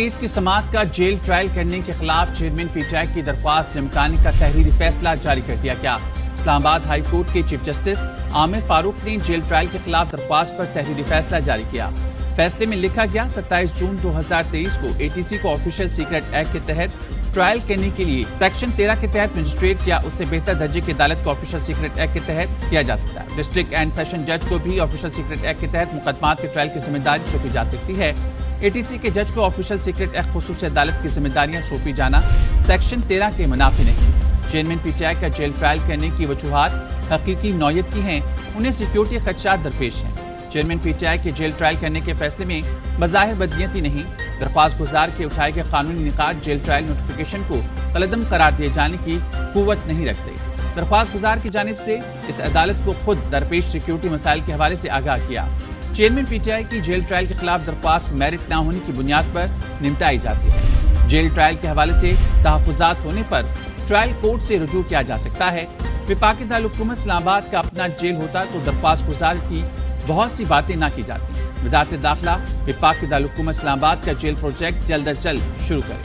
Case کی سماعت کا جیل ٹرائل کرنے کے خلاف چیئرمین پی ٹی آئی کی درخواست نمٹانے کا تحریری فیصلہ جاری کر دیا گیا۔ اسلام آباد ہائی کورٹ کے چیف جسٹس عامر فاروق نے جیل ٹرائل کے خلاف درخواست پر تحریری فیصلہ جاری کیا۔ فیصلے میں لکھا گیا 27 جون 2023 کو اے ٹی سی کو آفیشل سیکرٹ ایکٹ کے تحت ٹرائل کرنے کے لیے سیکشن 13 کے تحت مجسٹریٹ یا اس سے بہتر درجے کی عدالت کو آفیشل سیکرٹ ایکٹ کے تحت کیا جا سکتا ہے۔ ڈسٹرکٹ اینڈ سیشن جج کو بھی آفیشل سیکرٹ ایکٹ کے تحت مقدمات کے ٹرائل کی ذمہ داری سونپی جا سکتی ہے۔ اے ٹی سی کے جج کو آفیشل سیکرٹ ایکٹ خصوصی عدالت کی ذمہ داریاں سونپی جانا سیکشن 13 کے منافی نہیں۔ چیئرمین پی ٹی آئی کا جیل ٹرائل کرنے کی وجوہات حقیقی نوعیت کی ہیں، انہیں سیکیورٹی خدشات درپیش ہیں۔ چیئرمین پی ٹی آئی کے جیل ٹرائل کرنے کے فیصلے میں بظاہر بدنیتی نہیں، درخواست گزار کے اٹھائے گئے قانونی نکات جیل ٹرائل نوٹیفیکیشن کو کالعدم قرار دیے جانے کی قوت نہیں رکھتے۔ درخواست گزار کی جانب سے اس عدالت کو خود درپیش سیکیورٹی مسائل کے حوالے سے آگاہ کیا۔ چیئرمین پی ٹی آئی کی جیل ٹرائل کے خلاف درخواست میرٹ نہ ہونے کی بنیاد پر نمٹائی جاتی ہے۔ جیل ٹرائل کے حوالے سے تحفظات ہونے پر ٹرائل کورٹ سے رجوع کیا جا سکتا ہے۔ وفاقی دارالحکومت اسلام آباد کا اپنا جیل ہوتا تو درخواست گزار کی بہت سی باتیں نہ کی جاتی۔ وزارت داخلہ وفاقی دارالحکومت اسلام آباد کا جیل پروجیکٹ جلد از جلد شروع کرے۔